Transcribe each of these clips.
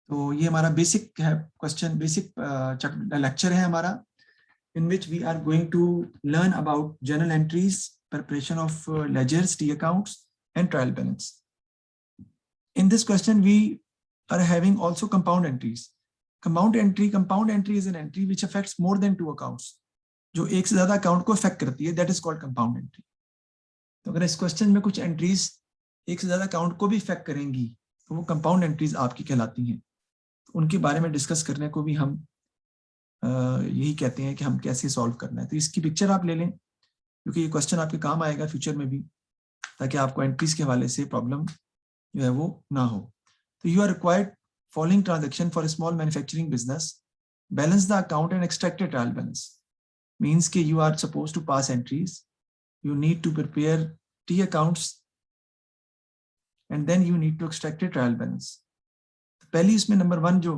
तो ये हमारा बेसिक है क्वेश्चन, बेसिक लेक्चर है हमारा, in which we are going to learn about journal entries, preparation of ledgers, T accounts, and trial balance. In this question, we are having also compound entries. Compound entry is an entry which affects more than 2 accounts. जो एक से ज्यादा account को affect करती है, that is called compound entry. तो अगर इस क्वेश्चन में कुछ एंट्रीज एक से ज्यादा अकाउंट को भी इफेक्ट करेंगी तो वो कंपाउंड एंट्रीज आपकी कहलाती हैं. उनके बारे में डिस्कस करने को भी हम यही कहते हैं कि हम कैसे सॉल्व करना है. तो इसकी पिक्चर आप ले लें क्योंकि ये क्वेश्चन आपके काम आएगा फ्यूचर में भी, ताकि आपको एंट्रीज के हवाले से प्रॉब्लम जो है वो ना हो. तो you are required following transaction for small manufacturing business, balance the account and extract a trial balance. Means कि you are suppose to pass entries, you need to prepare T accounts and then you need to extract a trial balance. पहली इसमें number 1 जो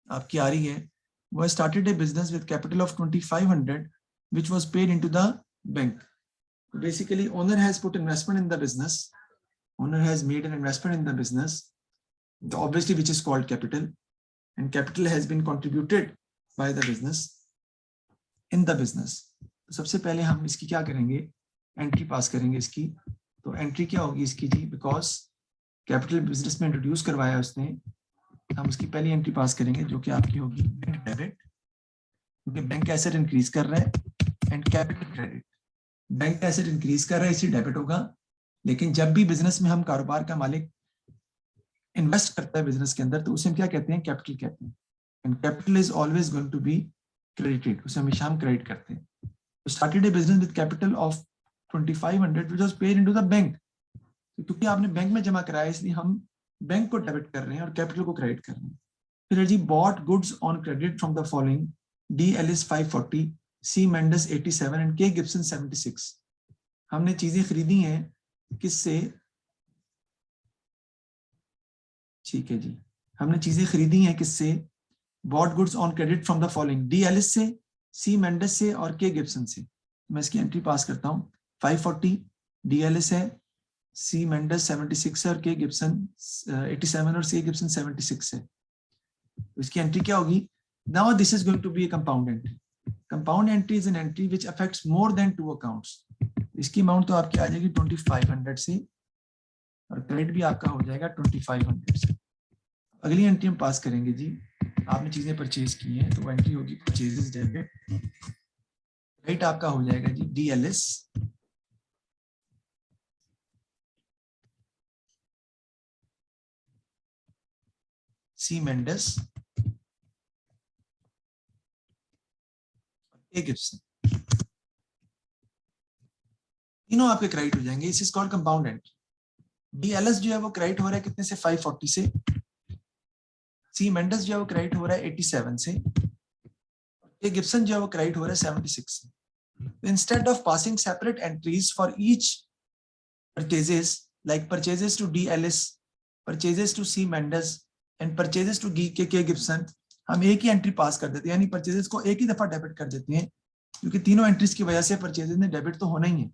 आपकी आ रही है वो started a business with capital of 2500 which was paid into the bank. Basically owner has put investment in the business, owner has made an investment in the business, obviously which is called capital, and capital has been contributed by the business in the business. तो सबसे पहले हम इसकी क्या करेंगे, entry पास करेंगे इसकी. तो एंट्री क्या होगी इसकी जी, बिकॉज कैपिटल बिजनेस में इंट्रोड्यूस करवाया उसने, हम उसकी पहली एंट्री पास करेंगे जो कि आपकी होगी बैंक डेबिट, क्योंकि बैंक एसेट इंक्रीज कर रहा है, and capital credit. Bank asset increase कर रहा है इसलिए डेबिट होगा, लेकिन जब भी बिजनेस में हम कारोबार का मालिक इन्वेस्ट करता है बिजनेस के अंदर तो उसे हम क्या कहते हैं, कैपिटल कहते हैं. And capital is always going to be credited, उसे हमेशा हम क्रेडिट करते हैं. तो started a business with capital of 2500 which was paid into the bank. क्योंकि आपने बैंक में जमा कराया इसलिए हम बैंक को डेबिट कर रहे हैं और कैपिटल को क्रेडिट कर रहे हैं. फिर जी bought goods on credit from the following D Ellis 540, C Mendes 87 and K Gibson 76. हमने चीजें खरीदी हैं किससे, ठीक है जी, हमने चीजें खरीदी हैं किससे, bought goods on credit from the following D Ellis से, सी मेंडस से और के गिब्सन से. मैं इसकी एंट्री पास करता हूँ. 540 डी एलिस है, सी मेंडस 76 है और के गिब्सन 87 और सी गिब्सन 76 है. तो इसकी एंट्री क्या होगी. Now this is going to be a compound entry. Compound entry is an entry which affects more than 2 accounts. इसकी अमाउंट तो आपकी आ जाएगी 2500 से और क्रेडिट भी आपका हो जाएगा 2500 से. अगली एंट्री हम पास करेंगे जी, आपने चीजें परचेज की हैं तो एंट्री होगी परचेजेस डेबिट, क्रेडिट आपका हो जाएगा जी डीएलएस, सी मेंडस, ए गिब्सन. तीनों आपके क्रेडिट हो जाएंगे. इस is called compound entry. DLS जो है वो क्रेडिट हो रहा है कितने से, 540 से. सी मेंडस जो है वो क्रेडिट हो रहा है 87 से. ए गिब्सन जो है वो क्रेडिट हो रहा है 76 से. Instead of passing separate entries for each purchases like purchases to D Ellis, purchases to C Mends and purchases to K Gibson, हम एक ही एंट्री पास कर देते हैं, यानी परचेजेस को एक ही दफा डेबिट कर देते हैं, क्योंकि तीनों एंट्रीज की वजह से परचेजेस में डेबिट तो होना ही है.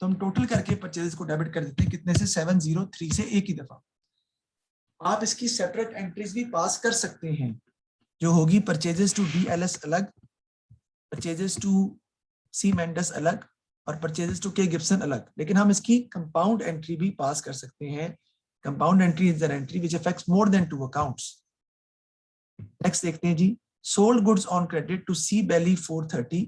तो हम टोटल करके परचेजेस को डेबिट कर देते हैं कितने से, 703 से एक ही दफा. आप इसकी सेपरेट एंट्रीज भी पास कर सकते हैं जो होगी परचेजेस टू डीएलएस अलग, परचेजेस टू सी मेंडस अलग और परचेजेस टू के गिब्सन अलग, लेकिन हम इसकी कंपाउंड एंट्री भी पास कर सकते हैं. Compound entry is an entry which affects more than 2 accounts. Next देखते हैं जी, sold goods on credit to C Bailey 430,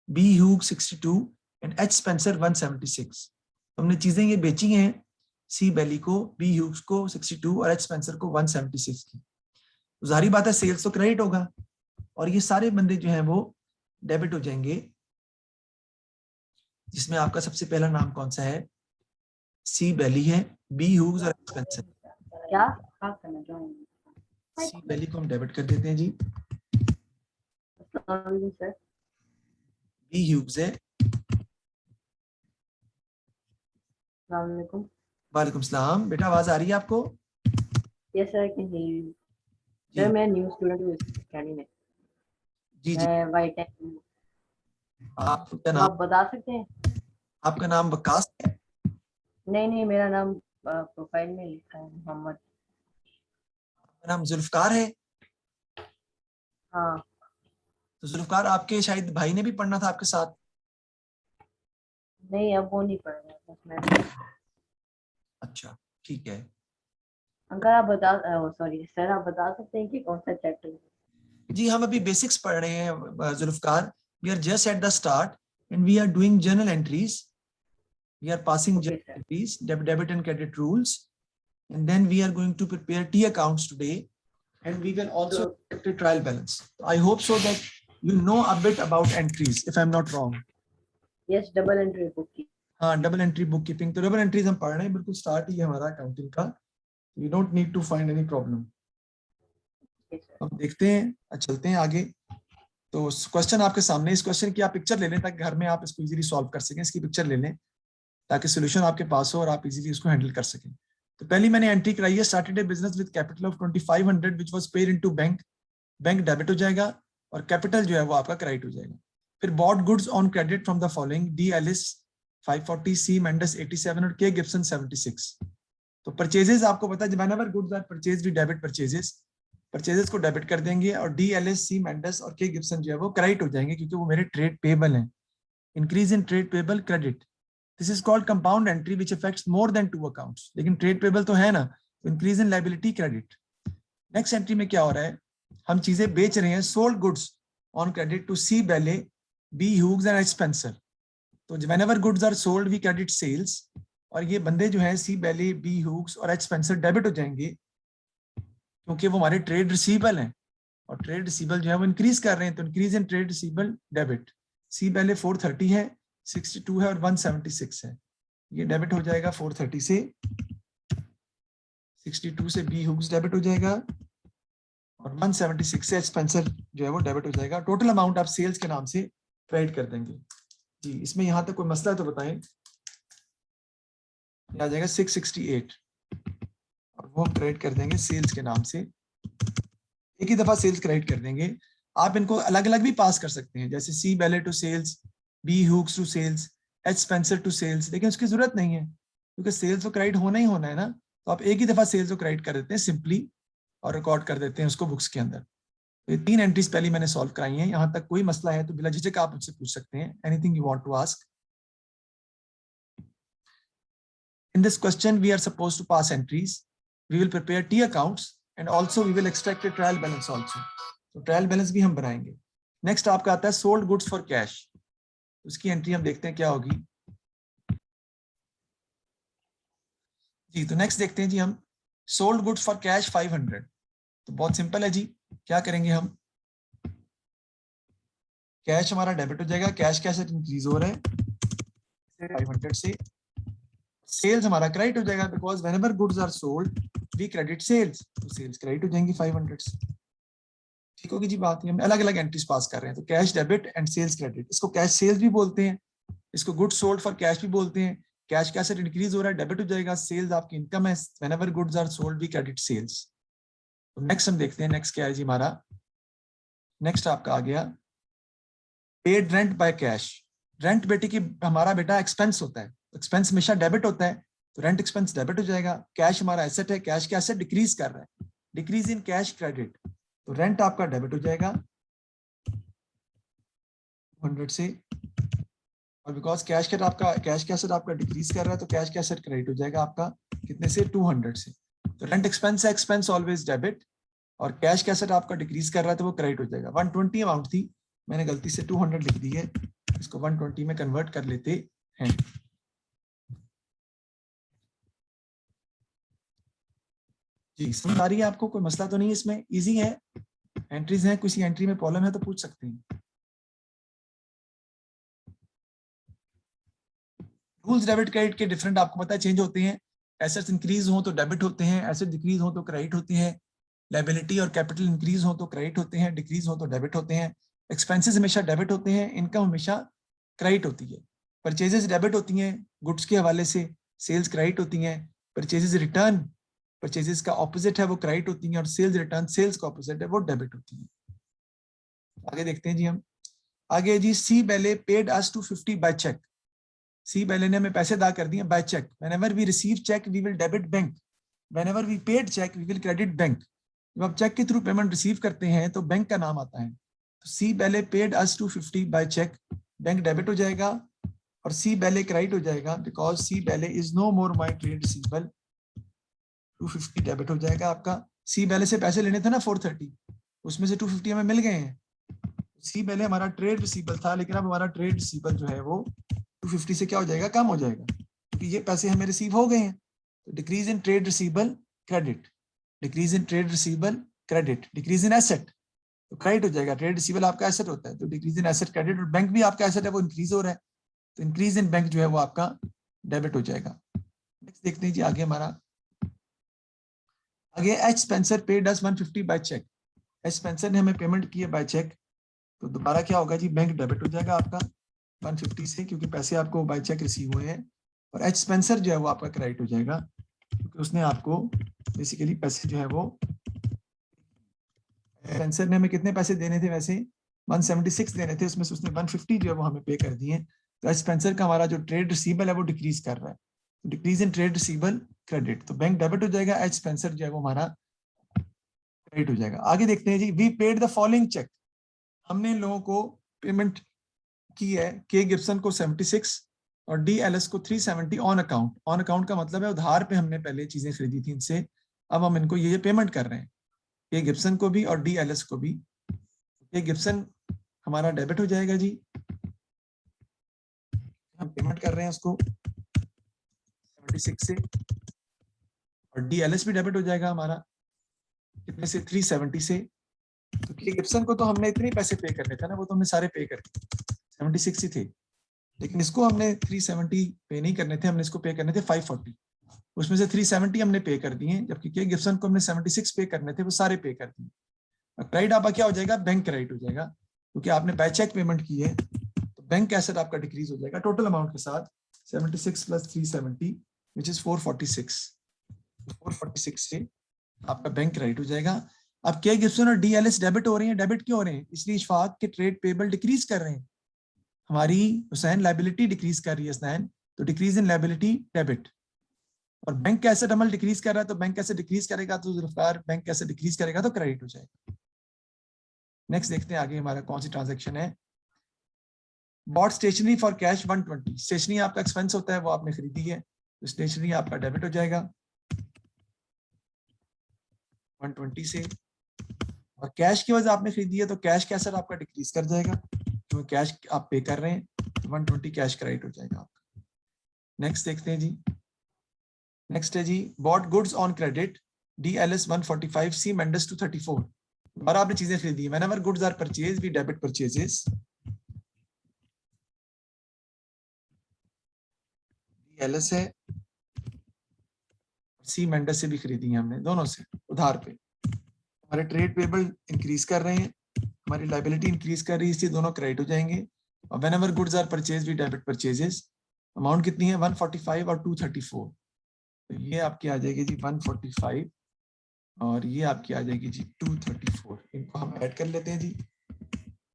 B Hugh 62 and H Spencer 176. हमने चीजें ये बेची हैं सी बेली को, बी ह्यूग्स को 62 और एच स्पेंसर को 176 की. तो जाहिर बात है सेल्स तो क्रेडिट होगा और ये सारे बंदे जो हैं वो डेबिट हो जाएंगे, जिसमें आपका सबसे पहला नाम कौन सा है, सी बेली है, बी ह्यूग्स और एच स्पेंसर. क्या सी बेली को हम डेबिट कर देते हैं जी, सर, बी ह्यूग्स है, वालेकुम सलाम. बेटा आवाज आ रही है आपको? Yes sir, can hear you. Sir मैं न्यू स्टूडेंट हूं इस अकेडमी में. जी जी. मैं वाइट है. आपका नाम, आप बता सकते हैं? आपका नाम वकास है? नहीं, मेरा नाम प्रोफाइल में लिखा है मोहम्मद. नाम जुल्फकार है। हाँ तो जुल्फकार आपके शायद भाई ने भी पढ़ना था आपके साथ। नहीं, अब वो नहीं पढ़ रहा, बस मैं। अच्छा ठीक है। अंकल आप बता, सॉरी सर, आप बता सकते हैं कि कौन सा चैप्टर? जी हम अभी बेसिक्स पढ़ रहे हैं Zulfikar. We are just at the start and we are doing journal entries. We are passing okay journal sir. Entries, debit and credit rules, and then we are going to prepare T accounts today, and we will also तो expect a trial balance. I hope so that you know a bit about entries, if I'm not wrong. Yes, double entry book की। हाँ double entry book keeping, तो double entries हम पढ़ रहे हैं, बिल्कुल start ही है हमारा अकाउंटिंग का। You don't need to find any problem. Okay sir. अब देखते हैं, चलते हैं आगे। तो क्वेश्चन आपके सामने, इस क्वेश्चन की आप पिक्चर ले लें ताकि घर में आप इसको इजीली सॉल्व कर सकें। इसकी पिक्चर ले लें ताकि सोल्यूशन आपके पास हो और आप इजीली उसको हैंडल कर सकें। तो पहली मैंने एंट्री कराई है, started a business with capital of 2500 which was paid into bank. Bank debit हो जाएगा और कैपिटल जो है वो आपका क्रेडिट हो जाएगा। फिर bought goods on credit from the following: D Ellis 540, C Mendes 87 और के गिब्सन 76। तो परचेजेस आपको पता है, whenever goods are purchased debit purchases, purchases को डेबिट कर देंगे और डी एलिस, सी मेंडस और के गिब्सन जो है वो क्रेडिट हो जाएंगे क्योंकि वो मेरे ट्रेड पेबल हैं। Increase in trade payable credit, this is called compound entry which affects more than 2 accounts. लेकिन ट्रेड पेबल तो है ना, तो इंक्रीज इन लायबिलिटी क्रेडिट। नेक्स्ट एंट्री में क्या हो रहा है, हम चीजें बेच रहे हैं, sold goods on credit to C Bailey, B Hughes and H Spencer. तो whenever goods are sold we credit sales, और ये बंदे जो हैं सी बैले, बी ह्यूग्स और एच स्पेंसर डेबिट हो जाएंगे क्योंकि वो हमारे ट्रेड रिसीवेबल हैं और ट्रेड रिसीवेबल जो है वो इंक्रीज कर रहे हैं, तो increase in trade receivable debit. C Bailey 430 है, 62 है और 176 है, ये डेबिट हो जाएगा 430 से, 62 से बी ह्यूग्स डेबिट हो जाएगा और 176 से स्पेंसर जो है वो डेबिट हो जाएगा। टोटल अमाउंट आप सेल्स के नाम से क्रेडिट कर देंगे। जी इसमें यहां तक कोई मसला है तो बताएं। आ जाएगा 668 और वो हम क्रेडिट कर देंगे सेल्स के नाम से, एक ही दफा सेल्स क्रेडिट कर देंगे। आप इनको अलग अलग भी पास कर सकते हैं, जैसे C Bailey to sales, B Hughes to sales, H Spencer to sales, लेकिन उसकी जरूरत नहीं है क्योंकि सेल्स तो क्रेडिट होना ही होना है ना। तो आप एक ही दफा सेल्स को क्रेडिट कर देते हैं सिंपली और रिकॉर्ड कर देते हैं उसको बुक्स के अंदर। तो ये 3 एंट्रीज पहले मैंने सॉल्व कराई हैं। यहाँ तक कोई मसला है तो बिला झिझक आप मुझसे पूछ सकते हैं, anything you want to ask. In this question we are supposed to pass entries, we will prepare T accounts and also we will extract a trial balance also. तो ट्रायल बैलेंस भी हम बनाएंगे। नेक्स्ट आपका आता है sold goods for cash, उसकी entry हम देखते हैं क्या होगी। जी तो नेक्स्ट देखते हैं जी हम, सोल्ड गुड्स फॉर कैश 500। तो बहुत सिंपल है जी, क्या करेंगे हम, कैश हमारा डेबिट हो जाएगा, कैश कैसे इंक्रीज हो रहा है 500 से, सेल्स हमारा क्रेडिट हो जाएगा because whenever goods are sold we credit sales, तो सेल्स क्रेडिट हो जाएंगी 500 से। ठीक होगी जी बात, हम अलग अलग एंट्रीज पास कर रहे हैं। तो cash debit and sales credit, इसको कैश सेल्स भी बोलते हैं, इसको गुड्स सोल्ड फॉर कैश भी बोलते हैं। कैश का एसेट इंक्रीज हो रहा है, डेबिट हो जाएगा, सेल्स आपकी इनकम है, whenever goods are sold we credit sales. तो नेक्स्ट हम देखते हैं, नेक्स्ट क्या है जी हमारा, नेक्स्ट आपका आ गया paid rent by cash. Rent बेटे की हमारा बेटा एक्सपेंस होता है, एक्सपेंस हमेशा डेबिट होता है, तो रेंट एक्सपेंस डेबिट हो जाएगा। कैश हमारा एसेट है, कैश का एसेट डिक्रीज कर रहा है, डिक्रीज इन कैश क्रेडिट, तो रेंट आपका डेबिट हो जाएगा 100 से, और बिकॉज कैश का एसेट आपका डिक्रीज कर रहा है तो कैश का एसेट क्रेडिट हो जाएगा आपका कितने से, 200 से। तो रेंट एक्सपेंस है, एक्सपेंस ऑलवेज डेबिट, और कैश का एसेट आपका डिक्रीज कर रहा है तो वो क्रेडिट हो जाएगा। 120 अमाउंट थी, मैंने गलती से 200 लिख दी है, इसको 120 में कन्वर्ट कर लेते हैं। जी समझ आ रही है आपको, कोई मसला तो नहीं है इसमें, इजी है, एंट्रीज हैं, किसी एंट्री में प्रॉब्लम है तो पूछ सकते हैं। रूल्स डेबिट क्रेडिट के डिफरेंट आपको पता है चेंज होते हैं, एसेट्स इंक्रीज हो तो डेबिट होते हैं, एसेट डिक्रीज हो तो क्रेडिट होते हैं, लायबिलिटी और कैपिटल इंक्रीज हो तो क्रेडिट होते हैं, डिक्रीज हो तो डेबिट होते हैं, एक्सपेंसेस हमेशा डेबिट होते हैं, इनकम हमेशा क्रेडिट होती है, परचेजेस डेबिट होती हैं गुड्स के हवाले से, सेल्स क्रेडिट होती हैं, परचेजेस रिटर्न परचेजेस का ऑपोजिट है वो क्रेडिट होती हैं, और सेल्स रिटर्न सेल्स का ऑपोजिट है वो डेबिट होती है। आगे देखते हैं जी हम, आगे जी C Bailey paid us to 50 by cheque. C Bailey ने हमें पैसे अदा कर दिए by cheque, whenever we receive cheque we will debit bank, whenever we paid cheque we will credit bank. जब आप चेक के थ्रू पेमेंट रिसीव करते हैं तो बैंक का नाम आता है, तो C Bailey paid us 250 by cheque, bank debit हो जाएगा, और सी बैले क्रेडिट हो जाएगा because C Bailey is no more my trade receivable, 250 debit हो जाएगा आपका। सी बैले से पैसे लेने थे ना 430, उसमें से 250 हमें मिल गए हैं। सी बैले हमारा ट्रेड रिसीवेबल था, लेकिन अब हमारा ट्रेड रिसीवेबल जो है वो 250 से क्या हो जाएगा, कम हो जाएगा, क्योंकि ये पैसे हमें रिसीव हो गए हैं। तो decrease in trade receivable credit, decrease in trade receivable credit, decrease in asset तो क्रेडिट हो जाएगा, ट्रेड रिसीवेबल आपका एसेट होता है, तो डिक्रीज इन एसेट क्रेडिट, और बैंक भी आपका एसेट है वो इंक्रीज हो रहा है, तो इंक्रीज इन बैंक जो है वो आपका डेबिट हो जाएगा। नेक्स्ट देखते हैं जी आगे हमारा, आगे एच स्पेंसर पेड अस 150 बाय चेक, एच स्पेंसर ने हमें पेमेंट की है बाय चेक, तो दोबारा क्या होगा जी, बैंक डेबिट हो जाएगा आपका 150 से, क्योंकि पैसे आपको बाय चेक रिसीव हुए हैं, और एच स्पेंसर जो है वो आपका क्रेडिट हो जाएगा, क्योंकि उसने आपको बेसिकली पैसे जो है वो, स्पेंसर ने हमें कितने पैसे देने थे वैसे 176 देने थे, उसमें से उसने 150 जो है वो हमें पे कर दिए, तो एच स्पेंसर का हमारा जो ट्रेड रिसीवेबल है वो डिक्रीज कर रहा है, decrease in trade receivable credit, तो बैंक डेबिट हो जाएगा, एच स्पेंसर जो है वो हमारा क्रेडिट हो जाएगा। आगे देखते हैं जी, we paid the following cheque, हमने इन लोगों को पेमेंट की है, के गिब्सन को 76 और डी एल एस को 370 ऑन अकाउंट, ऑन अकाउंट का मतलब है उधार पे हमने पहले चीजें खरीदी थी इनसे, अब हम इनको ये पेमेंट कर रहे हैं, के गिब्सन को भी और डी एल एस को भी। के गिब्सन हमारा डेबिट हो जाएगा जी, हम पेमेंट कर रहे हैं उसको 76 से, और डी एल एस भी डेबिट हो जाएगा हमारा कितने से, 370 से, तो के गिब्सन को तो हमने इतने पैसे पे करने थे ना, वो तो हमने सारे पे कर दिए, 76 ही थे, लेकिन इसको हमने 370 पे नहीं करने थे, हमने इसको पे करने थे 540, उसमें से 370 हमने पे कर दिए, जबकि के गिब्सन को हमने 76 पे करने थे, वो सारे पे कर दिए। क्रेडिट आपका क्या हो जाएगा, बैंक क्रेडिट हो जाएगा, क्योंकि आपने बाय चेक पेमेंट की है, तो बैंक एसेट आपका डिक्रीज हो जाएगा टोटल अमाउंट के साथ, 76 प्लस 370 विच इज 446, 446 से आपका बैंक क्रेडिट हो जाएगा। अब के गिब्सन और डीएलएस डेबिट हो रहे हैं, डेबिट क्यों हो रहे हैं, इसलिए इशफाक के ट्रेड पेबल डिक्रीज कर रहे हैं, हमारी हुसैन लायबिलिटी डिक्रीज कर रही है हुसैन, तो डिक्रीज इन लायबिलिटी डेबिट, और बैंक का एसेट अमल डिक्रीज कर रहा है, तो बैंक कैसे डिक्रीज करेगा, तो जुल्फकार बैंक कैसे डिक्रीज करेगा, तो क्रेडिट हो जाएगा। नेक्स्ट देखते हैं आगे हमारा कौन सी ट्रांजैक्शन है, bought stationery for cash 120, stationery आपका एक्सपेंस होता है वो आपने खरीदी है, तो स्टेशनरी आपका डेबिट हो जाएगा 120 से, और कैश की वजह आपने खरीदी है तो कैश का असर आपका डिक्रीज कर जाएगा, क्योंकि कैश आप पे कर रहे हैं, तो 120 कैश क्रेडिट हो जाएगा आपका। नेक्स्ट देखते हैं जी, नेक्स्ट है जी, bought goods on credit DLS 145 C Mendes 234, और आपने चीजें खरीदी, whenever goods are purchase we debit purchases, DLS है, सी मेंडस से भी खरीदी है हमने, दोनों से उधार पे, हमारे ट्रेड पेबल इंक्रीज कर रहे हैं, हमारी लायबिलिटी इंक्रीज कर रही है, इसलिए दोनों क्रेडिट हो जाएंगे, और whenever goods are purchase we debit purchases, amount कितनी है 145 और 234, तो ये आपकी आ जाएगी जी 145 और ये आपकी आ जाएगी जी 234, इनको हम ऐड कर लेते हैं जी,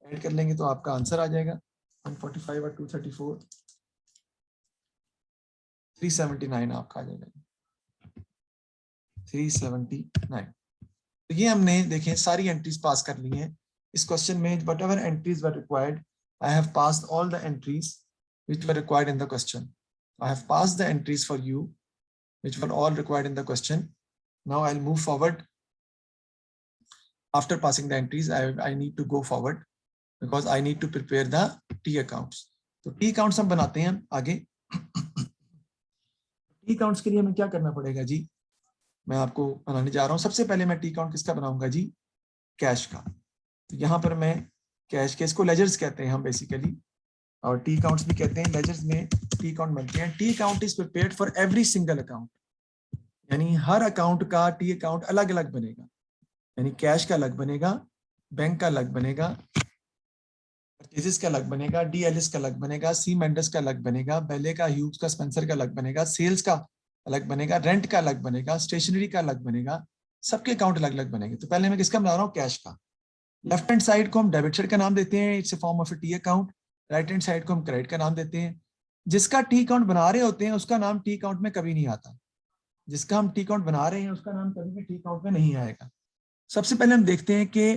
ऐड कर लेंगे तो आपका आंसर आ जाएगा 145 और 234 379 आपका आ जाएगा 379। तो ये हमने देखें सारी एंट्रीज पास कर ली हैं इस क्वेश्चन में, what ever entries were required I have passed all the entries which were required in the question. I have passed the entries for you which were all required in the question. Now I'll move forward. After passing the entries, I need to go forward because I need to prepare the T accounts. तो T accounts हम बनाते हैं आगे। T accounts के लिए हमें क्या करना पड़ेगा जी, मैं आपको बनाने जा रहा हूँ। सबसे पहले मैं T account किसका बनाऊंगा जी, कैश का। तो यहाँ पर मैं कैश के, इसको लेजर्स कहते हैं हम बेसिकली, और टी अकाउंट्स भी कहते हैं, लेजर्स में टी अकाउंट बनते हैं। T account is prepared for every single account, यानी हर अकाउंट का टी अकाउंट अलग अलग बनेगा, यानी कैश का अलग बनेगा, बैंक का अलग बनेगा, परचेजेस का अलग बनेगा, डीएलएस का अलग बनेगा, सी मेंडस का अलग बनेगा, बेले का, ह्यूज का, स्पेंसर का अलग बनेगा, सेल्स का अलग बनेगा, रेंट का अलग बनेगा, स्टेशनरी का अलग बनेगा, सबके अकाउंट अलग अलग बनेंगे। तो पहले मैं किसका बना रहा हूँ, कैश का। लेफ्ट हैंड साइड को हम डेबिट साइड का नाम देते हैं, it's a form of A T account. Right hand side को हम क्रेडिट का नाम देते हैं। जिसका टी अकाउंट बना रहे होते हैं उसका नाम टी अकाउंट में कभी नहीं आता, जिसका हम टी अकाउंट बना रहे हैं उसका नाम कभी भी टी अकाउंट में नहीं आएगा। सबसे पहले हम देखते हैं कि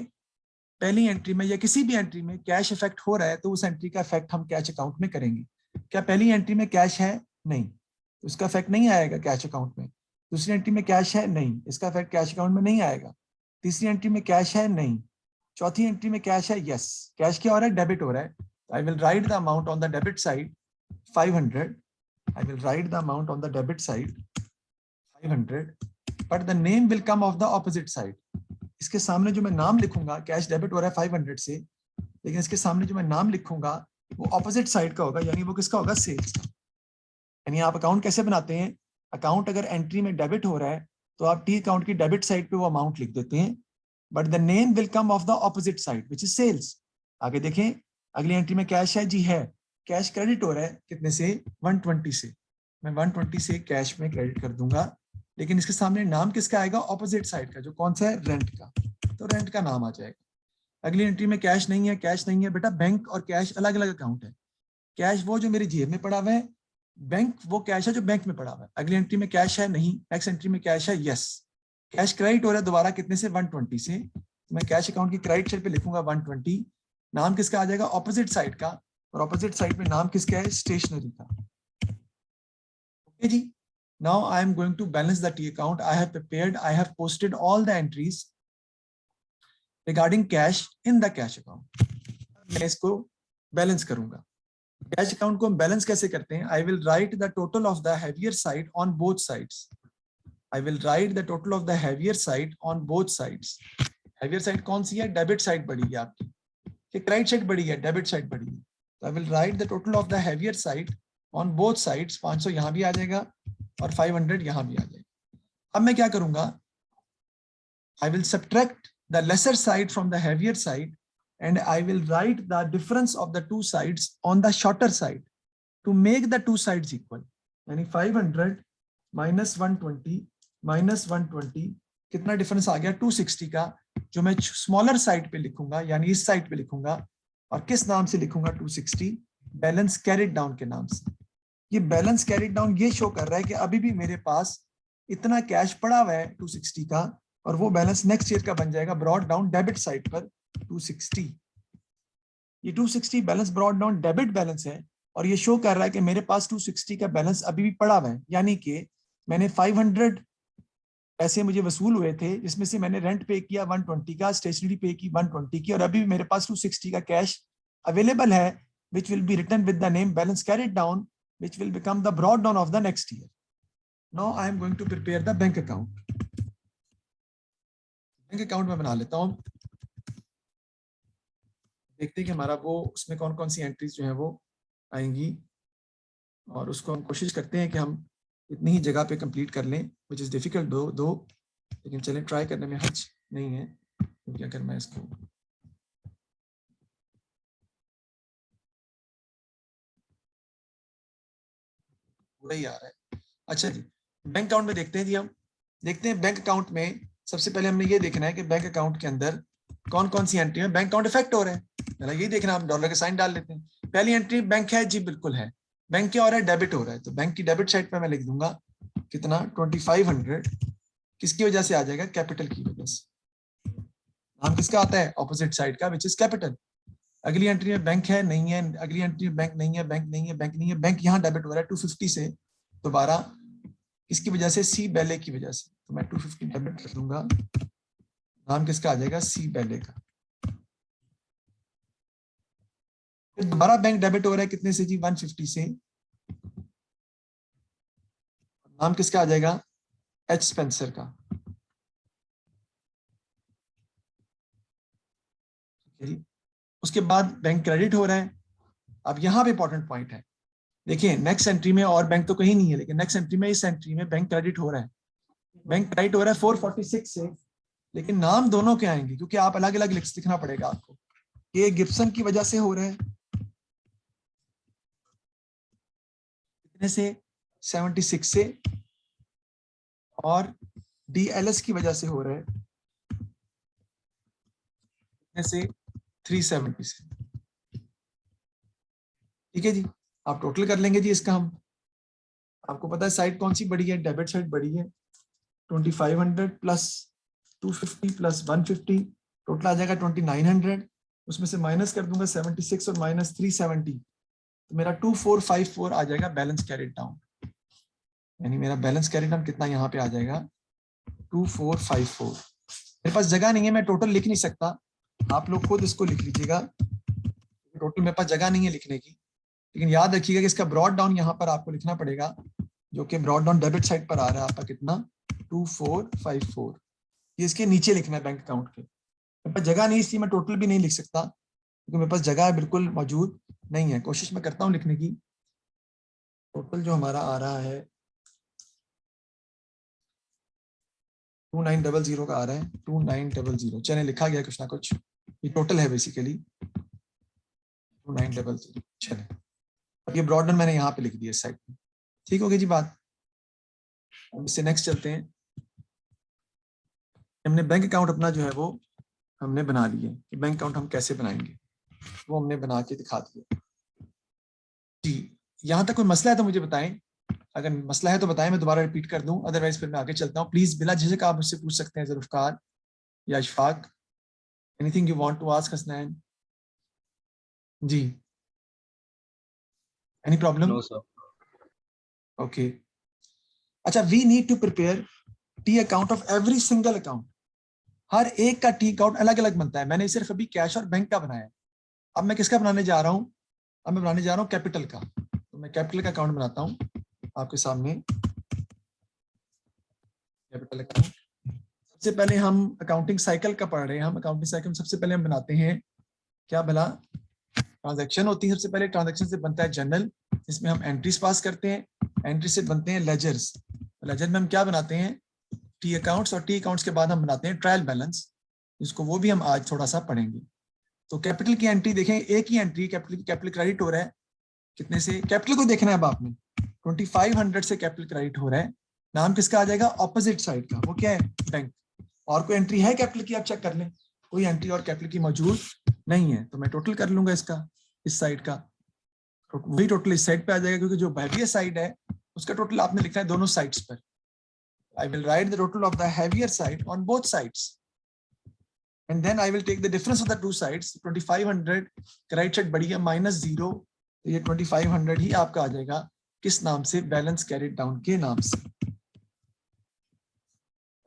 पहली एंट्री में या किसी भी एंट्री में कैश इफेक्ट हो रहा है तो उस एंट्री का इफेक्ट हम कैश अकाउंट में करेंगे। क्या पहली एंट्री में कैश है? नहीं, उसका इफेक्ट नहीं आएगा कैश अकाउंट में। दूसरी एंट्री में कैश है? नहीं, इसका इफेक्ट कैश अकाउंट में नहीं आएगा। तीसरी एंट्री में कैश है? नहीं। चौथी एंट्री में कैश है? यस। कैश क्या हो रहा है? डेबिट हो रहा है। I will write the amount on the debit side 500. I will write the amount on the debit side 500, but the name will come of the opposite side. इसके सामने जो मैं नाम लिखूंगा, कैश डेबिट हो रहा है 500 से, लेकिन इसके सामने जो मैं नाम लिखूंगा वो ऑपोजिट साइड का होगा, यानी वो किसका होगा? सेल्स का। यानी आप अकाउंट कैसे बनाते हैं? अकाउंट अगर एंट्री में डेबिट हो रहा है तो आप टी अकाउंट की डेबिट साइड पे वो अमाउंट लिख देते हैं, but the name will come of the opposite side which is sales. आगे देखें, अगली एंट्री में कैश है जी, है। कैश क्रेडिट हो रहा है कितने से? 120 से। मैं 120 से कैश में क्रेडिट कर दूंगा, लेकिन इसके सामने नाम किसका आएगा? ऑपोजिट साइड का, जो कौन सा है? रेंट का। तो रेंट का नाम आ जाएगा। अगली एंट्री में कैश नहीं है, कैश नहीं है बेटा। बैंक और कैश अलग अलग अकाउंट है। कैश वो जो मेरी जेब में पड़ा हुआ है, बैंक वो कैश है जो बैंक में पड़ा हुआ है। अगली एंट्री में कैश है? नहीं। नेक्स्ट एंट्री में कैश है? यस। कैश क्रेडिट हो रहा है दोबारा कितने से? 120 से। तो मैं कैश अकाउंट की क्रेडिट साइड पे लिखूंगा 120। नाम किसका आ जाएगा? ऑपोजिट साइड का। और ऑपोजिट साइड में नाम किसका है? स्टेशनरी का। ओके जी। Now I am going to balance the T account. I have prepared, I have posted all the entries regarding cash in the cash account. मैं इसको बैलेंस करूंगा। कैश अकाउंट को हम बैलेंस कैसे करते हैं? I will write the total of the heavier side on both sides. I will write the total of the heavier side on both sides. Heavier side कौन सी है? डेबिट साइड बड़ी है आपकी, कि क्रेडिट साइड बड़ी है? डेबिट साइड बड़ी है। तो I will write the total of the heavier side on both sides. 500 यहां भी आ जाएगा और 500 यहां भी आ जाएगा। अब मैं क्या करूंगा? I will subtract the lesser side from the heavier side and I will write the difference of the two sides on the shorter side to make the two sides equal. यानी 500 minus 120 minus 120 कितना difference आ गया? 260 का, जो मैं smaller side पे लिखूंगा, यानी इस साइड पे लिखूंगा। और किस नाम से लिखूंगा? 260 बैलेंस कैरिड डाउन के नाम से। ये बैलेंस कैरिड डाउन ये शो कर रहा है कि अभी भी मेरे पास इतना कैश पड़ा हुआ है 260 का, और वो बैलेंस नेक्स्ट ईयर का बन जाएगा ब्रॉड डाउन डेबिट साइड पर 260। ये 260 balance brought down debit balance है, और ये शो कर रहा है कि मेरे पास 260 का बैलेंस अभी भी पड़ा हुआ है। यानी कि मैंने 500 पैसे मुझे वसूल हुए थे, जिसमें से मैंने रेंट पे किया 120 का, स्टेशनरी पे की 120 की, और अभी भी मेरे पास 260 का कैश अवेलेबल है, which will be written with the name balance carried down, which will become the broad down of the next year. Now I am going to prepare the bank account. Bank account में बना लेता हूँ। देखते हैं कि हमारा वो उसमें कौन कौन सी एंट्रीज जो है वो आएंगी, और उसको हम कोशिश करते हैं कि हम इतनी ही जगह पे कंप्लीट कर लें, विच इज़ डिफिकल्ट दो, लेकिन चलें, ट्राई करने में हर्ज नहीं है, क्योंकि अगर मैं इसको पूरा ही आ रहा है। अच्छा जी, बैंक अकाउंट में देखते हैं जी। हम देखते हैं बैंक अकाउंट में सबसे पहले हमने ये देखना है कि बैंक अकाउंट के अंदर कौन कौन सी एंट्री में बैंक अकाउंट इफेक्ट हो रहे हैं। पहले यही देखना, हम डॉलर के साइन डाल लेते हैं। पहली एंट्री बैंक है जी, बिल्कुल है। बैंक क्या हो रहा है? डेबिट हो रहा है। तो बैंक की डेबिट साइड पे मैं लिख दूंगा कितना? 2500। किसकी वजह से आ जाएगा? कैपिटल की वजह से। नाम किसका आता है? ऑपोजिट साइड का, विच इज कैपिटल। अगली एंट्री में बैंक है? नहीं है। अगली एंट्री में बैंक नहीं है, बैंक नहीं है, बैंक नहीं है। बैंक यहाँ डेबिट हो रहा है 250 से दोबारा। किसकी वजह से? सी बैले की वजह से। तो मैं 250 डेबिट कर दूंगा। नाम किसका आ जाएगा? सी बैले का। दोबारा बैंक डेबिट हो रहा है कितने से जी? 150 से। नाम किसका आ जाएगा? एच स्पेंसर का। उसके बाद बैंक क्रेडिट हो रहा है। अब यहाँ पे इंपॉर्टेंट पॉइंट है, देखिए नेक्स्ट एंट्री में, और बैंक तो कहीं नहीं है, लेकिन नेक्स्ट एंट्री में, इस एंट्री में बैंक क्रेडिट हो रहा है। बैंक क्रेडिट हो रहा है 446 से, लेकिन नाम दोनों के आएंगे, क्योंकि आप अलग अलग लिखना पड़ेगा आपको। ये गिब्सन की वजह से हो रहा है कितने से? 76 से, और डीएलएस की वजह से हो रहा है कितने से? 370 से। ठीक है जी, आप टोटल कर लेंगे जी इसका। हम आपको पता है साइड कौन सी बड़ी है? डेबिट साइड बड़ी है। 2500 प्लस 250 प्लस 150, टोटल आ जाएगा 2900, उसमें से माइनस कर दूंगा 76 और माइनस 370, तो मेरा 2454 आ जाएगा बैलेंस कैरिड डाउन। यानी मेरा बैलेंस कैरिड डाउन कितना यहाँ पे आ जाएगा 2454। मेरे पास जगह नहीं है, मैं टोटल लिख नहीं सकता, आप लोग खुद इसको लिख लीजिएगा, टोटल मेरे पास जगह नहीं है लिखने की। लेकिन याद रखिएगा कि इसका ब्रॉड डाउन यहाँ पर आपको लिखना पड़ेगा, जो कि ब्रॉड डाउन डेबिट साइड पर आ रहा है आपका कितना 2454, ये इसके नीचे लिखना है बैंक अकाउंट के। मेरे पास जगह नहीं, इसलिए मैं टोटल भी नहीं लिख सकता, क्योंकि मेरे पास जगह बिल्कुल मौजूद नहीं है। कोशिश मैं करता हूँ लिखने की। टोटल जो हमारा आ रहा है 2900 का आ रहा है, 2900, चलिए लिखा गया कुछ ना कुछ, ये टोटल है बेसिकली 2900। चलिए अब ये ब्रॉड डाउन मैंने यहाँ पे लिख दिया इस साइड पे, ठीक हो गई जी बात। अब इससे नेक्स्ट चलते हैं। हमने बैंक अकाउंट अपना जो है वो हमने बना लिया कि बैंक अकाउंट हम कैसे बनाएंगे, वो हमने बना के दिखा दिया जी। यहाँ तक कोई मसला है तो मुझे बताएं, अगर मसला है तो बताएं, मैं दोबारा रिपीट कर दूं, अदरवाइज फिर मैं आगे चलता हूँ। प्लीज बिला झिझक आप मुझसे पूछ सकते हैं, ज़ुल्फ़िकार या Ishfaq, anything you want to ask Hasnain ji, any problem? No sir. Okay, अच्छा, we need to prepare T account of every single account. हर एक का टी अकाउंट अलग अलग बनता है। मैंने सिर्फ अभी कैश और बैंक का बनाया है, अब मैं किसका बनाने जा रहा हूँ? अब मैं बनाने जा रहा हूँ कैपिटल का। तो मैं कैपिटल का अकाउंट बनाता हूँ आपके सामने, कैपिटल अकाउंट। सबसे पहले हम अकाउंटिंग साइकिल का पढ़ रहे हैं, हम अकाउंटिंग साइकिल सबसे पहले हम बनाते हैं क्या भला, ट्रांजैक्शन होती है सबसे पहले। ट्रांजैक्शन से बनता है जर्नल, जिसमें हम एंट्रीज पास करते हैं, एंट्री से बनते हैं लेजर्स। लेजर में हम क्या बनाते हैं? टी अकाउंट्स, और टी अकाउंट्स के बाद हम बनाते हैं ट्रायल बैलेंस, जिसको वो भी हम आज थोड़ा सा पढ़ेंगे। तो कैपिटल की एंट्री देखें, एक ही एंट्री कैपिटल क्रेडिट हो रहा है, कितने से? कैपिटल को देखना है अब आपने, 2500 से कैपिटल क्रेडिट हो रहा है। नाम किसका आ जाएगा? ऑपोजिट साइड का, वो क्या है? बैंक। और कोई एंट्री है कैपिटल की? आप चेक कर लें, कोई एंट्री और कैपिटल की मौजूद नहीं है, तो मैं टोटल कर लूंगा इसका, इस साइड का वही टोटल इस साइड पे आ जाएगा, क्योंकि जो हैवियर साइड है उसका टोटल आपने लिखना है दोनों साइड्स पर। I will write the total of the heavier side on both sides, and then I will take the difference of the two sides. 2500 right side बढ़ी है -0, तो ये 2500 ही आपका आ जाएगा किस नाम से? बैलेंस कैरिड डाउन के नाम से।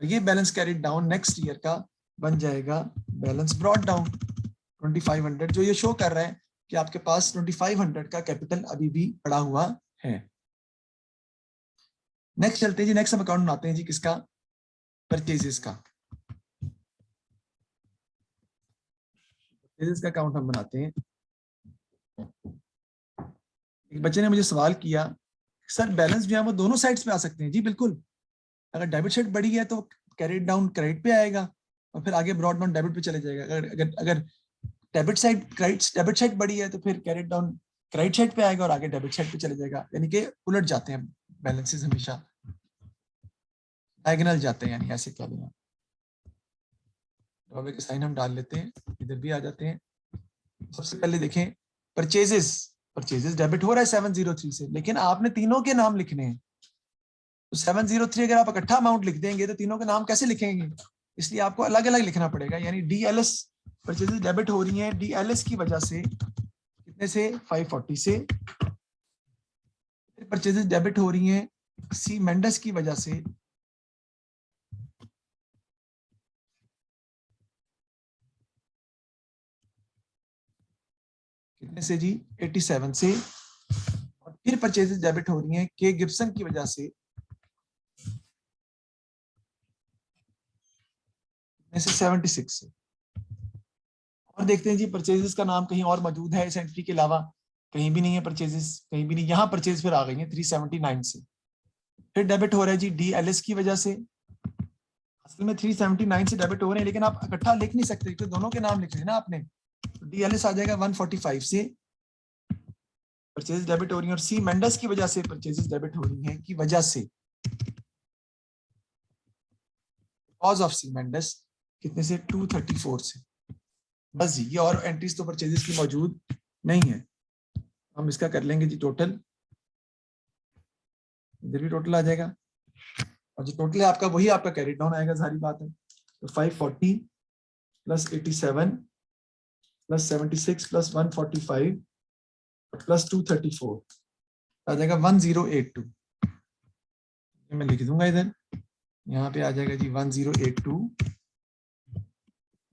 ये balance carried down next year का बन जाएगा बैलेंस ब्रॉड डाउन 2500, जो ये शो कर रहा है कि आपके पास 2500 का कैपिटल अभी भी पड़ा हुआ है। नेक्स्ट चलते हैं जी, नेक्स्ट हम अकाउंट बनाते हैं जी किसका? परचेजेस का। परचेजेस का अकाउंट हम बनाते हैं। एक बच्चे ने मुझे सवाल किया, सर बैलेंस जो है वो दोनों साइड्स पे आ सकते हैं? जी बिल्कुल, अगर डेबिट साइड बढ़ी है तो कैरिड डाउन क्रेडिट पे आएगा, और फिर आगे ब्रॉड डाउन डेबिट पे चले जाएगा। अगर डेबिट साइड बढ़ी है तो फिर कैरिड डाउन क्रेडिट साइड पे आएगा और आगे डेबिट साइड पे चले जाएगा। यानी कि उलट जाते हैं बैलेंसेस, हमेशा डायगोनल जाते हैं, यानी ऐसे कह लें। डॉलर के साइन हम डाल लेते हैं, इधर भी आ जाते हैं। सबसे पहले देखें परचेजेस डेबिट हो रहा है 703 से, लेकिन आपने तीनों के नाम लिखने हैं। तो 703 अगर आप इकट्ठा अमाउंट लिख देंगे तो तीनों के नाम कैसे लिखेंगे? इसलिए आपको अलग अलग लिखना पड़ेगा। यानी डीएलएस परचेजेस डेबिट हो रही हैं डीएलएस की वजह से, कितने से? 540 से। परचेजेस डेबिट हो रही हैं सी मेंडस की वजह से, कितने से जी? 87 से। और फिर परचेजेस डेबिट हो रही हैं के गिब्सन की वजह से, कितने से? 76 से। और देखते हैं जी परचेजेस का नाम कहीं और मौजूद है इस एंट्री के अलावा? कहीं भी नहीं है परचेजेस, कहीं भी नहीं। यहाँ परचेज फिर आ गई है 379 से। फिर डेबिट हो रहा है जी डीएलएस की वजह से। असल में 379 से डेबिट हो रहे हैं, लेकिन आप इकट्ठा लिख नहीं सकते, तो दोनों के नाम लिख लेना आपने। डीएलएस आ जाएगा 145 से, परचेज डेबिट हो रही है। और सी मेंडस की वजह से परचेजेस डेबिट हो रही हैं की वजह से, कॉज ऑफ सी मेंडस, कितने से? 234 से। बस जी, ये और एंट्रीज तो परचेजेस की मौजूद नहीं है। हम इसका कर लेंगे जी टोटल, इधर भी टोटल आ जाएगा, और जो टोटल है आपका वही आपका कैरी डाउन आएगा, सारी बात है। तो 540 प्लस 87 प्लस 76 प्लस 145 प्लस 234 आ जाएगा 1082। मैं लिख दूंगा इधर, यहाँ पे आ जाएगा जी 1082।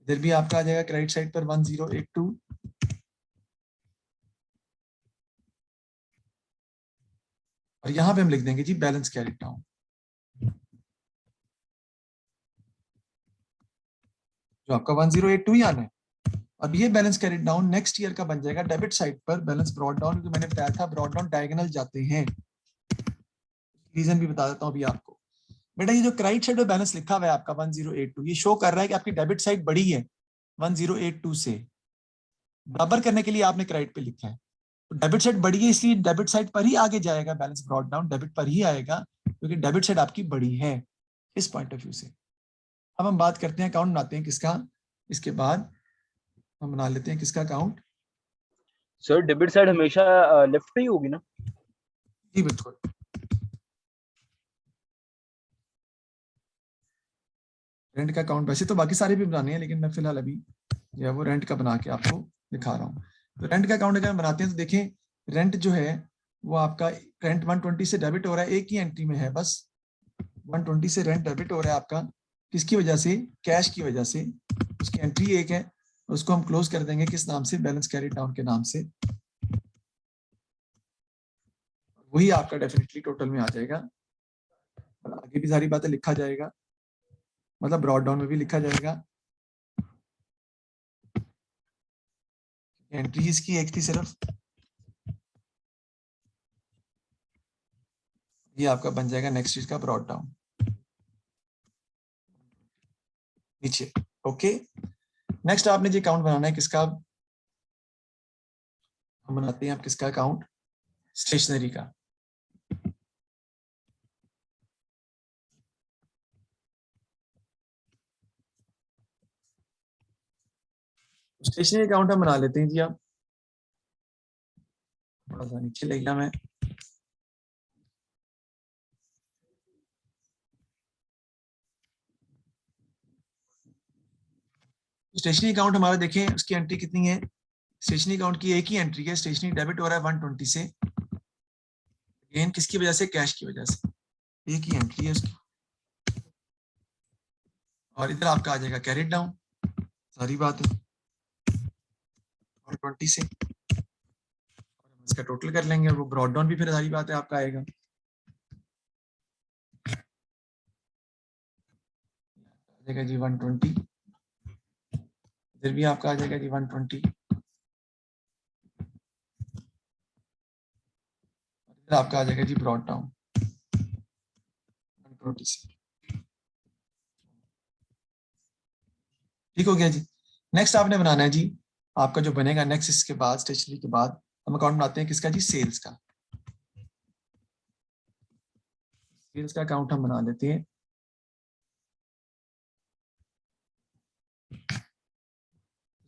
इधर भी आपका आ जाएगा क्रेडिट साइड पर 1082। और यहाँ पे हम लिख देंगे जी बैलेंस कैरिड डाउन। जो आपका 1082 ही आना है। अब ये balance carried down next year का बन जाएगा डेबिट साइड पर बैलेंस ब्रॉट डाउन, क्योंकि मैंने बताया था ब्रॉट डाउन डायगोनल जाते हैं। रीजन भी बता देता हूँ अभी आपको। बेटा ये जो क्रेडिट साइड पे बैलेंस लिखा हुआ है आपका 1082, ये शो कर रहा है कि आपकी डेबिट साइड बड़ी है 1082 से। बराबर करने के लिए आपने क्रेडिट पे लिखा है, तो डेबिट साइड बड़ी है इसलिए डेबिट साइड पर ही आगे जाएगा बैलेंस ब्रॉट डाउन, डेबिट पर ही आएगा क्योंकि डेबिट साइड आपकी बड़ी है इस पॉइंट ऑफ व्यू से। अब हम बात करते हैं, अकाउंट बनाते हैं किसका, इसके बाद हम बना लेते हैं किसका अकाउंट। सर डेबिट साइड हमेशा लेफ्ट पे ही होगी ना? जी बिल्कुल। रेंट का अकाउंट वैसे तो बाकी सारे भी बनाने हैं, लेकिन मैं फिलहाल अभी जो है वो रेंट का बना के आपको दिखा रहा हूँ। तो रेंट का अकाउंट अगर हम बनाते हैं तो देखें रेंट जो है वो आपका रेंट 120 से डेबिट हो रहा है, एक ही एंट्री में है बस 120 से रेंट डेबिट हो रहा है आपका। किसकी वजह से? कैश की वजह से। उसकी एंट्री एक है, उसको हम क्लोज कर देंगे किस नाम से? बैलेंस कैरिड डाउन के नाम से। वही आपका डेफिनेटली टोटल में आ जाएगा और आगे भी सारी बातें लिखा जाएगा, मतलब ब्रॉड डाउन में भी लिखा जाएगा। एंट्री इसकी एक थी सिर्फ, ये आपका बन जाएगा नेक्स्ट चीज का ब्रॉड डाउन नीचे। ओके, नेक्स्ट आपने जो अकाउंट बनाना है किसका? हम बनाते हैं आप किसका अकाउंट? स्टेशनरी का। स्टेशनरी अकाउंट हम बना लेते हैं जी। आप थोड़ा सा नीचे ले गया मैं। स्टेशनरी अकाउंट हमारा देखें उसकी एंट्री कितनी है? स्टेशनरी अकाउंट की एक ही एंट्री है, स्टेशनरी डेबिट हो रहा है 120 से। अगेन किसकी वजह से? कैश की वजह से। एक ही एंट्री है उसकी। और इधर आपका आ जाएगा कैरिड डाउन, सारी बात है 120 से। इसका टोटल कर लेंगे, वो ब्रॉड डाउन भी फिर सारी बात है आपका आएगा। आएगा जी 120, इधर भी आपका आ जाएगा जी 120, इधर आपका आ जाएगा जी ब्रॉड डाउन 120 से। ठीक हो गया जी। नेक्स्ट आपने बनाना है जी आपका जो बनेगा नेक्स्ट, इसके बाद स्टेशनरी के बाद हम अकाउंट बनाते हैं किसका जी? सेल्स का। सेल्स का अकाउंट हम बना लेते हैं।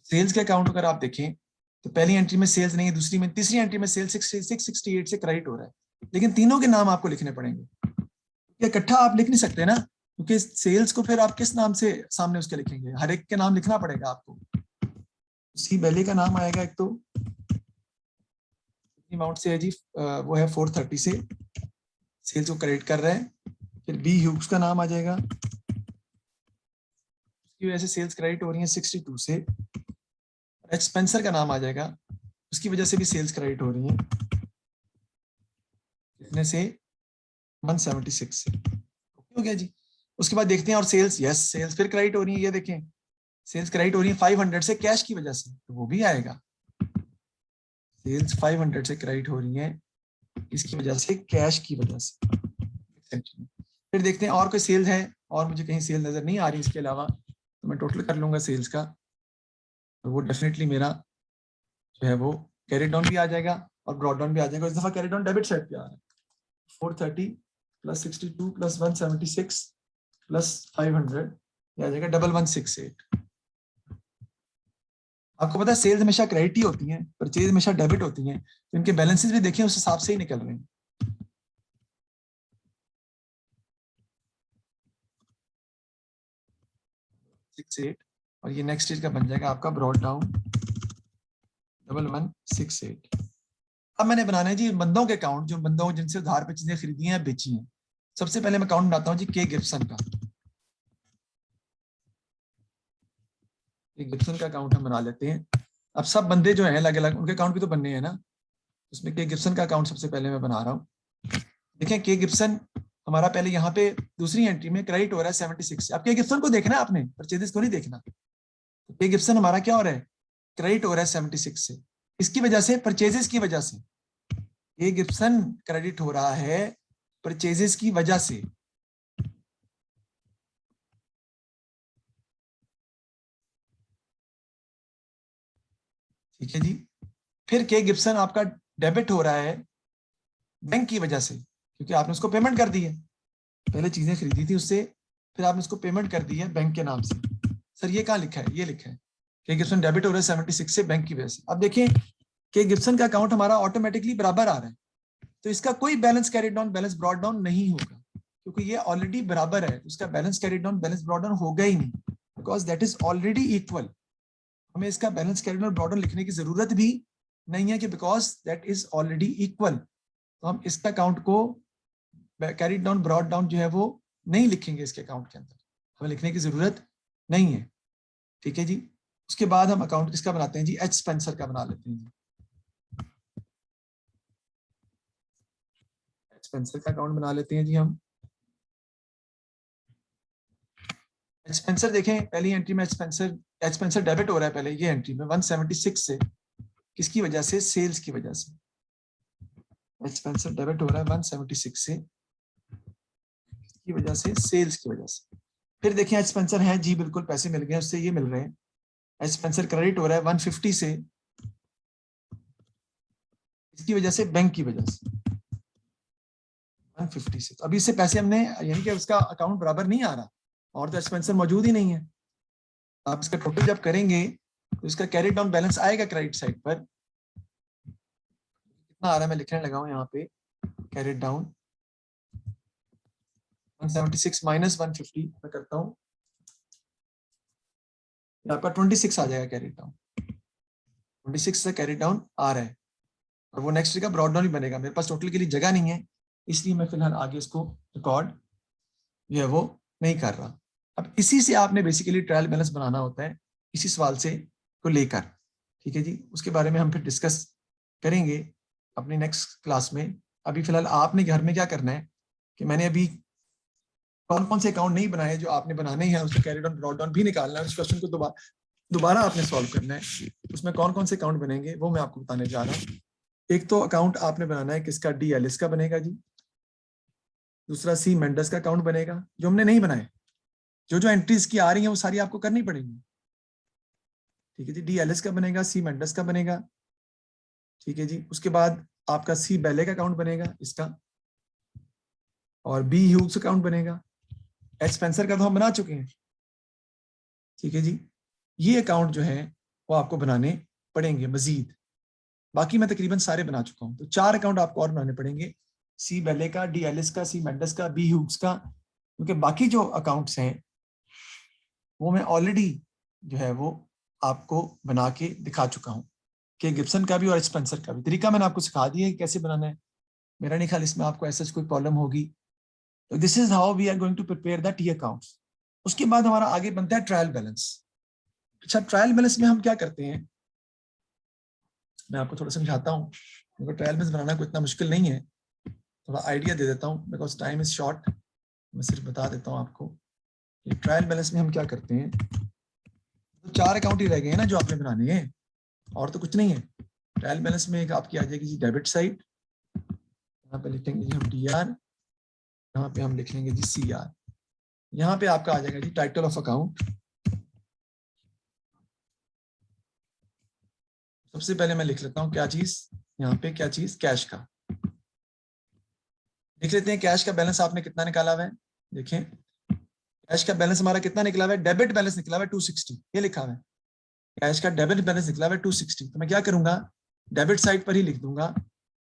सेल्स के अकाउंट अगर आप देखें तो पहली एंट्री में सेल्स नहीं है, दूसरी में, तीसरी एंट्री में सेल्स 668 से क्रेडिट हो रहा है, लेकिन तीनों के नाम आपको लिखने पड़ेंगे। इकट्ठा आप लिख नहीं सकते ना, क्योंकि सेल्स को फिर आप किस नाम से सामने उसके लिखेंगे? हर एक के नाम लिखना पड़ेगा आपको। सी बेली का नाम आएगा एक, तो अमाउंट से है जी वो है 430 से सेल्स को क्रेडिट कर रहे हैं। फिर बी ह्यूब्स का नाम आ जाएगा, उसकी वजह से सेल्स क्रेडिट हो रही है 62 से। एच स्पेंसर का नाम आ जाएगा, उसकी वजह से भी सेल्स क्रेडिट हो रही है कितने से? 176 से। हो गया जी। उसके बाद देखते हैं और सेल्स, यस सेल्स फिर क्रेडिट हो रही है, ये देखें सेल्स क्रेडिट हो रही है 500 से कैश की वजह से, तो वो भी आएगा। सेल्स 500 से क्रेडिट हो रही है इसकी वजह से, कैश की वजह से। फिर देखते हैं और कोई सेल है, और मुझे कहीं सेल नजर नहीं आ रही इसके अलावा, तो मैं टोटल कर लूंगा सेल्स का, तो वो डेफिनेटली मेरा जो है वो कैरी डाउन भी आ जाएगा और ब्रॉड डाउन भी आ जाएगा। इस दफा कैरी डाउन डेबिट साइड पे आ रहा है 430 प्लस 62 प्लस 176 प्लस 500, ये आ जाएगा 1168। आपको पता है सेल्स हमेशा क्रेडिट ही होती हैं, परचेज हमेशा डेबिट होती हैं, तो इनके बैलेंसेस भी देखिए उस हिसाब से ही निकल रहे हैं। 1168 और ये नेक्स्ट स्टेज का बन जाएगा आपका ब्रॉड डाउन 1168। अब मैंने बनाना है जी बंदों के अकाउंट, जो बंदों जिनसे उधार पे चीजें खरीदी हैं बेची हैं। सबसे पहले मैं अकाउंट बनाता हूँ जी के गिब्सन का। गिब्सन का अकाउंट हम बना लेते हैं। अब सब बंदे जो हैं अलग अलग, उनके अकाउंट भी तो बनने हैं ना, उसमें के गिब्सन का अकाउंट सबसे पहले मैं बना रहा हूँ। देखें के गिब्सन हमारा पहले यहाँ पे दूसरी एंट्री में क्रेडिट हो रहा है 76 से। अब के गिब्सन को देखना है आपने, परचेजेस को नहीं देखना। के गिब्सन हमारा क्या हो रहा है, क्रेडिट हो रहा है 76 से। इसकी वजह से, परचेजेस की वजह से के गिब्सन क्रेडिट हो रहा है परचेजेस की वजह से। ठीक है जी। फिर के गिब्सन आपका डेबिट हो रहा है बैंक की वजह से, क्योंकि आपने उसको पेमेंट कर दी है, पहले चीजें खरीदी थी उससे, फिर आपने उसको पेमेंट कर दी है बैंक के नाम से। सर ये कहाँ लिखा है, ये लिखा है के गिब्सन डेबिट हो रहा है 76 से बैंक की वजह से। अब देखिए के गिब्सन का अकाउंट हमारा ऑटोमेटिकली बराबर आ रहा है, तो इसका कोई balance carry down balance brought down नहीं होगा, क्योंकि ये ऑलरेडी बराबर है। उसका balance carry down balance brought down होगा ही नहीं, because that is already equal. हमें इसका balance carry down brought down लिखने की जरूरत भी नहीं है कि because that is already equal. तो हम इसका अकाउंट को कैरी डाउन ब्रॉड डाउन जो है वो नहीं लिखेंगे इसके अकाउंट के अंदर, हमें लिखने की जरूरत नहीं है। ठीक है जी। उसके बाद हम अकाउंट किसका बनाते हैं जी, एच स्पेंसर का बना लेते हैं जी। एच स्पेंसर का अकाउंट बना लेते हैं जी हम। एच स्पेंसर देखें पहली एंट्री में एच स्पेंसर डेबिट हो रहा है पहले ये एंट्री में 176 से, किसकी वजह से, सेल्स की वजह से। एच स्पेंसर डेबिट हो रहा है 176 से, की वजह से, सेल्स की वजह से। फिर देखिए एच स्पेंसर है जी, बिल्कुल पैसे मिल गए उससे, ये मिल रहे हैं। एच स्पेंसर क्रेडिट हो रहा है 150 से, इसकी वजह से, बैंक की वजह से 150 से। तो अभी इससे पैसे हमने, यानी कि उसका अकाउंट बराबर नहीं आ रहा और तो एच स्पेंसर मौजूद ही नहीं है। आप इसका टोटल जब करेंगे तो इसका कैरी डाउन बैलेंस आएगा क्रेडिट साइड पर, कितना आ रहा है मैं लिखने लगा हूं यहाँ पे, कैरी डाउन 176 माइनस 150 मैं करता हूँ, आपका 26 आ जाएगा कैरी डाउन। 26 से कैरी डाउन आ रहा है और वो नेक्स्ट का ब्रॉड डाउन ही बनेगा। मेरे पास टोटल के लिए जगह नहीं है, इसलिए मैं फिलहाल आगे इसको रिकॉर्ड जो है वो नहीं कर रहा। अब इसी से आपने बेसिकली ट्रायल बैलेंस बनाना होता है, इसी सवाल से को लेकर। ठीक है जी। उसके बारे में हम फिर डिस्कस करेंगे अपनी नेक्स्ट क्लास में। अभी फिलहाल आपने घर में क्या करना है कि मैंने अभी कौन कौन से अकाउंट नहीं बनाए जो आपने बनाने हैं, उसका कैरी डाउन ब्रॉड डाउन भी निकालना है। उस क्वेश्चन को दोबारा आपने सॉल्व करना है। उसमें कौन कौन से अकाउंट बनेंगे वो मैं आपको बताने जा रहा हूँ। एक तो अकाउंट आपने बनाना है किसका, डीएलएस का बनेगा जी। दूसरा सी मेंडस का अकाउंट बनेगा, जो हमने नहीं बनाए, जो एंट्रीज की आ रही हैं वो सारी आपको करनी पड़ेगी। ठीक है जी। डीएलएस का बनेगा, सी मेंडस का बनेगा। ठीक है जी। उसके बाद आपका सी बैले का अकाउंट बनेगा इसका, और बी ह्यूग्स अकाउंट बनेगा। एच स्पेंसर का तो हम बना चुके हैं। ठीक है जी। ये अकाउंट जो है वो आपको बनाने पड़ेंगे मजीद, बाकी मैं तकरीबन सारे बना चुका हूं। तो 4 अकाउंट आपको और बनाने पड़ेंगे, सी बेले का, डीएलएस का, सी मेंडस का, बी ह्यूग्स का, क्योंकि बाकी जो अकाउंट्स हैं वो मैं ऑलरेडी जो है वो आपको बना के दिखा चुका हूं, कि गिब्सन का भी और स्पेंसर का भी। तरीका मैंने आपको सिखा दिया है कि कैसे बनाना है। मेरा नहीं ख्याल इसमें आपको ऐसा कोई प्रॉब्लम होगी। तो this is how we are going to prepare the T accounts. उसके बाद हमारा आगे बनता है ट्रायल बैलेंस। अच्छा, ट्रायल बैलेंस में हम क्या करते हैं, मैं आपको थोड़ा समझाता हूँ, क्योंकि ट्रायल बैलेंस बनाना कोई इतना मुश्किल नहीं है। थोड़ा आइडिया दे देता हूँ बिकॉज टाइम इज शॉर्ट। मैं सिर्फ बता देता हूँ आपको कि ट्रायल बैलेंस में हम क्या करते हैं। तो 4 अकाउंट ही रह गए हैं ना जो आपने बनाने हैं, और तो कुछ नहीं है। ट्रायल बैलेंस में एक आपकी आ जाएगी जी डेबिट साइड, यहाँ पे लिखेंगे जी हम डीआर, यहाँ पे हम लिख लेंगे जी सीआर। यहाँ पे आपका आ जाएगा जी टाइटल ऑफ अकाउंट। सबसे पहले मैं लिख लेता हूँ क्या चीज, यहाँ पे क्या चीज, कैश का लिख लेते हैं। कैश का बैलेंस आपने कितना निकाला हुआ है, देखें कैश का बैलेंस हमारा कितना निकला हुआ है, डेबिट बैलेंस निकला हुआ है 260, ये लिखा हुआ है कैश का डेबिट बैलेंस निकला हुआ है 260। तो मैं क्या करूंगा, डेबिट साइड पर ही लिख दूंगा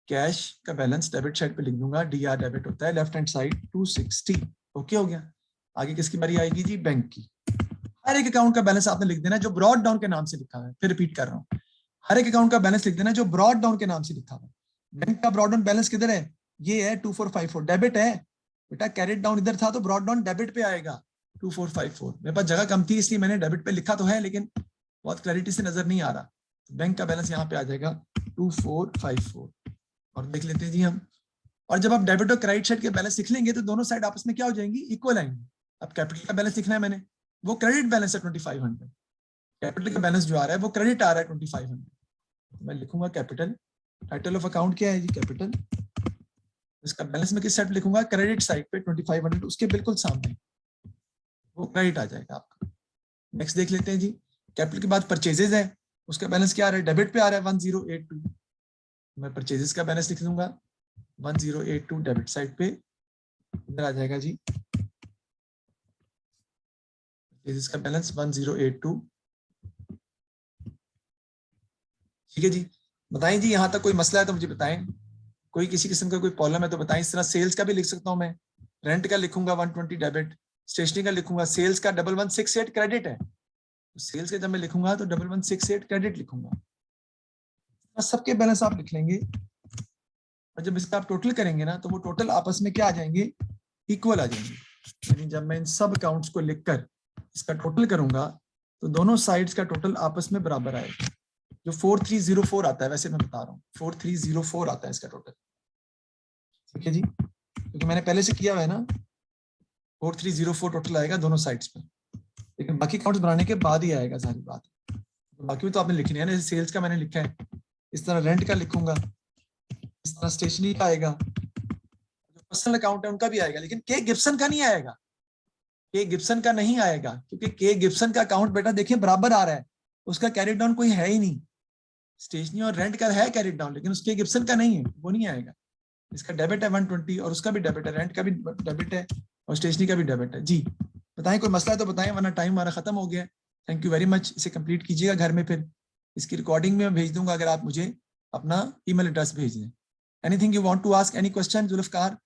कैश का बैलेंस, डेबिट साइड पे लिख दूंगा, डीआर डेबिट होता है, लेफ्ट हैंड साइड 260। ओके हो गया। आगे किसकी बारी आएगी जी, बैंक की। हर एक अकाउंट का बैलेंस आपने लिख देना जो ब्रॉड डाउन के नाम से लिखा हुआ है। फिर रिपीट कर रहा हूँ, हर एक अकाउंट का बैलेंस लिख देना जो ब्रॉड डाउन के नाम से लिखा हुआ है। बैंक का ब्रॉड डाउन बैलेंस किधर है? ये है 2454, डेबिट है बेटा। कैरेट डाउन इधर था तो ब्रॉड डाउन डेबिट पे आएगा 2454। मेरे पास जगह कम थी इसलिए मैंने डेबिट पे लिखा तो है, लेकिन बहुत क्लैरिटी से नजर नहीं आ रहा। बैंक का बैलेंस यहाँ पे आ जाएगा 2454 और देख लेते हैं जी हम। और जब आप डेबिट और क्रेडिट साइड के बैलेंस लिख लेंगे तो दोनों साइड आपस में क्या हो जाएंगी? इक्वल आएंगी। अब कैपिटल का बैलेंस लिखना है मैंने, वो क्रेडिट बैलेंस है 2500। कैपिटल का बैलेंस जो आ रहा है वो क्रेडिट आ रहा है 2500। मैं लिखूंगा कैपिटल। टाइटल ऑफ अकाउंट क्या है जी? कैपिटल। इसका बैलेंस में किस साइड पे लिखूंगा? क्रेडिट साइड पे 2500, उसके बिल्कुल सामने वो क्रेडिट आ जाएगा आपका। नेक्स्ट देख लेते हैं जी। कैपिटल के बाद परचेजेज है, उसका बैलेंस क्या आ रहा है? डेबिट पे आ रहा है 1082। मैं परचेजेस का बैलेंस लिख दूंगा 1082 डेबिट साइड पे इधर आ जाएगा जी। परचेजेस का बैलेंस 1082। ठीक है जी। बताएं जी, यहां तक कोई मसला है तो मुझे बताएं। कोई किसी किस्म का कोई प्रॉब्लम है तो बताएं। इस तरह सेल्स का भी लिख सकता हूं मैं, रेंट का लिखूंगा 120 डेबिट, स्टेशनरी का लिखूंगा, सेल्स का 1168 क्रेडिट है, तो सेल्स के जब मैं लिखूंगा तो 1168 क्रेडिट लिखूंगा। सबके बैलेंस आप लिख लेंगे और जब इसका आप टोटल करेंगे ना तो वो टोटल आपस में क्या आ जाएंगे? इक्वल आ जाएंगे। यानी जब मैं इन सब अकाउंट्स को लिखकर इसका टोटल करूंगा तो दोनों साइड्स का टोटल आपस में बराबर आएगा। जो 4304 आता है, वैसे मैं बता रहा हूँ 4304 आता है इसका टोटल। ठीक है जी, क्योंकि मैंने पहले से किया हुआ है ना। 4304 टोटल आएगा दोनों साइड्स पे, लेकिन बाकी अकाउंट्स बनाने के बाद ही आएगा सारी बात। तो बाकी तो आपने लिखनी है ना। सेल्स का मैंने लिखा है, इस तरह रेंट का लिखूंगा, इस तरह स्टेशनरी का आएगा, जो पर्सनल अकाउंट है उनका भी आएगा, लेकिन के गिब्सन का नहीं आएगा। के गिब्सन का नहीं आएगा क्योंकि के गिब्सन का अकाउंट बेटा देखिए बराबर आ रहा है, उसका कैरी डाउन कोई है ही नहीं। स्टेशनरी और रेंट का है कैरी डाउन, लेकिन उसके गिब्सन का नहीं है, वो नहीं आएगा। इसका डेबिट है 120 और उसका भी डेबिट है, रेंट का भी डेबिट है और स्टेशनरी का भी डेबिट है। जी बताएं, कोई मसला है तो बताएं, वरना टाइम हमारा खत्म हो गया है। Thank you very much. इसे कंप्लीट कीजिएगा घर में, फिर इसकी रिकॉर्डिंग में मैं भेज दूंगा अगर आप मुझे अपना ईमेल एड्रेस भेज दें। Anything you want to ask, any question Zulfikar?